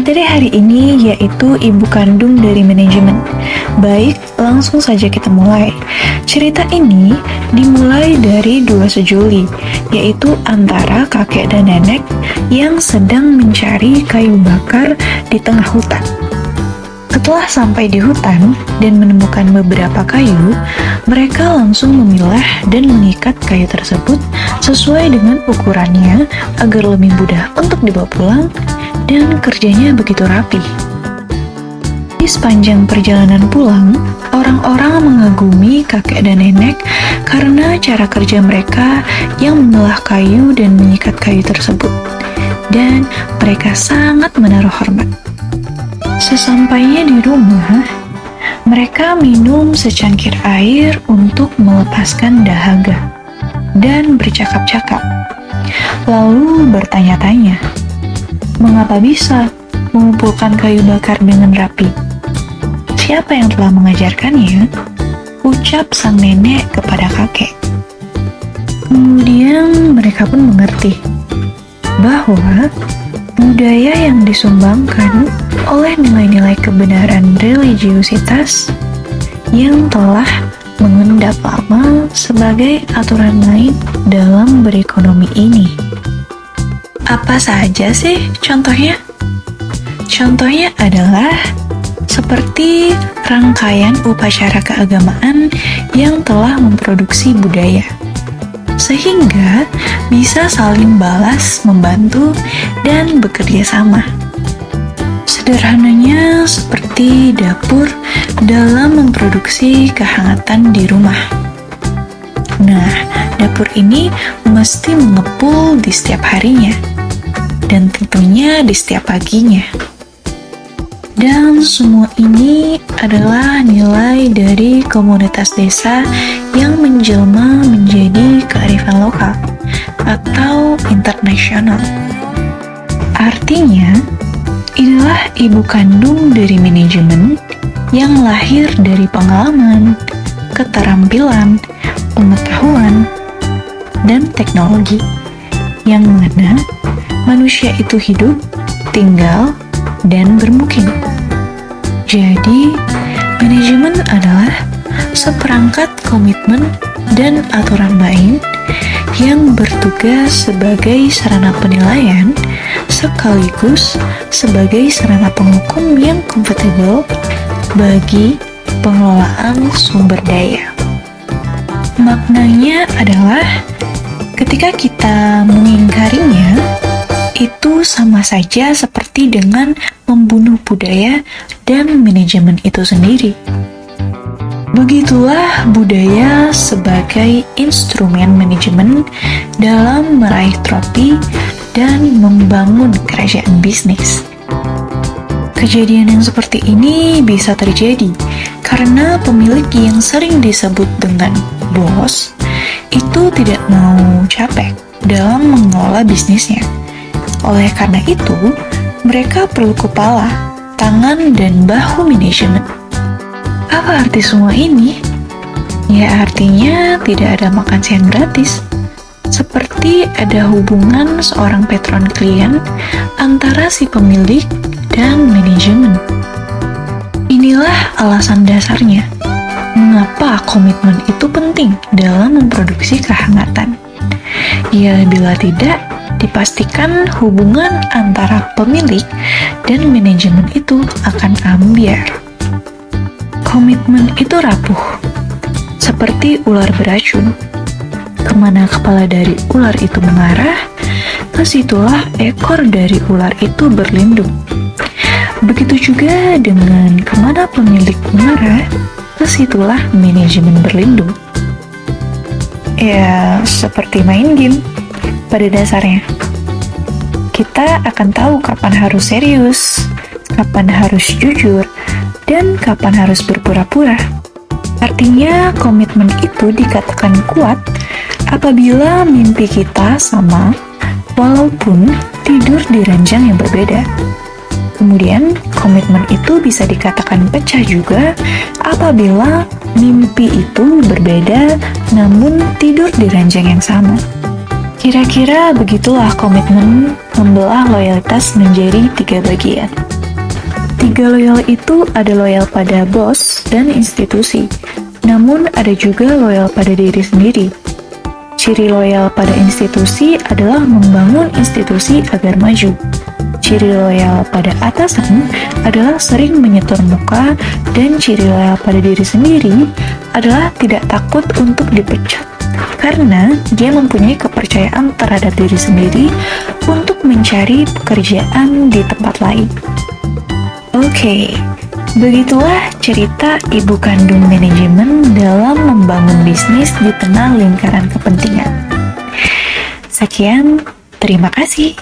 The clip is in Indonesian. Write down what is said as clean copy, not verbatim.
Materi hari ini yaitu ibu kandung dari manajemen. Baik, langsung saja kita mulai. Cerita ini dimulai dari dua sejoli, yaitu antara kakek dan nenek yang sedang mencari kayu bakar di tengah hutan. Setelah sampai di hutan dan menemukan beberapa kayu, mereka langsung memilah dan mengikat kayu tersebut sesuai dengan ukurannya agar lebih mudah untuk dibawa pulang, dan kerjanya begitu rapi. Di sepanjang perjalanan pulang, orang-orang mengagumi kakek dan nenek karena cara kerja mereka yang memilah kayu dan mengikat kayu tersebut, dan mereka sangat menaruh hormat. Sesampainya di rumah, mereka minum secangkir air untuk melepaskan dahaga dan bercakap-cakap, lalu bertanya-tanya, mengapa bisa mengumpulkan kayu bakar dengan rapi? Siapa yang telah mengajarkannya? Ucap sang nenek kepada kakek. Kemudian mereka pun mengerti bahwa budaya yang disumbangkan oleh nilai-nilai kebenaran religiusitas yang telah mengendap lama sebagai aturan lain dalam berekonomi ini. Apa saja sih contohnya? Contohnya adalah seperti rangkaian upacara keagamaan yang telah memproduksi budaya, sehingga bisa saling balas, membantu, dan bekerja sama. Sederhananya seperti dapur dalam memproduksi kehangatan di rumah. Nah, dapur ini mesti mengepul di setiap harinya, dan tentunya di setiap paginya. Dan semua ini adalah nilai dari komunitas desa yang menjelma menjadi kearifan lokal atau internasional. Artinya, inilah ibu kandung dari manajemen yang lahir dari pengalaman, keterampilan, pengetahuan, dan teknologi, yang mana manusia itu hidup, tinggal, dan bermukim. Jadi, manajemen adalah seperangkat komitmen dan aturan main yang bertugas sebagai sarana penilaian sekaligus sebagai sarana penghukum yang kompatibel bagi pengelolaan sumber daya. Maknanya adalah ketika kita mengingkarinya, itu sama saja seperti dengan membunuh budaya dan manajemen itu sendiri. Begitulah budaya sebagai instrumen manajemen dalam meraih trofi dan membangun kerajaan bisnis. Kejadian yang seperti ini bisa terjadi karena pemilik yang sering disebut dengan bos itu tidak mau capek dalam mengelola bisnisnya. Oleh karena itu, mereka perlu kepala, tangan, dan bahu manajemen. Apa arti semua ini? Ya, artinya tidak ada makan siang gratis. Seperti ada hubungan seorang patron klien antara si pemilik dan manajemen. Inilah alasan dasarnya mengapa komitmen itu penting dalam memproduksi kehangatan. Ya, bila tidak, dipastikan hubungan antara pemilik dan manajemen itu akan ambiar. Komitmen itu rapuh, seperti ular beracun. Kemana kepala dari ular itu mengarah, ke situlah ekor dari ular itu berlindung. Begitu juga dengan kemana pemilik mengarah, ke situlah manajemen berlindung. Ya, seperti main game. Pada dasarnya, kita akan tahu kapan harus serius, kapan harus jujur, dan kapan harus berpura-pura. Artinya, komitmen itu dikatakan kuat apabila mimpi kita sama, walaupun tidur di ranjang yang berbeda. Kemudian, komitmen itu bisa dikatakan pecah juga apabila mimpi itu berbeda namun tidur di ranjang yang sama. Kira-kira begitulah komitmen membelah loyalitas menjadi 3 bagian. Tiga loyal itu ada loyal pada bos dan institusi, namun ada juga loyal pada diri sendiri. Ciri loyal pada institusi adalah membangun institusi agar maju. Ciri loyal pada atasan adalah sering menyetor muka, dan ciri loyal pada diri sendiri adalah tidak takut untuk dipecat, karena dia mempunyai kepercayaan terhadap diri sendiri untuk mencari pekerjaan di tempat lain. Oke, begitulah cerita ibu kandung manajemen dalam membangun bisnis di tengah lingkaran kepentingan. Sekian, terima kasih.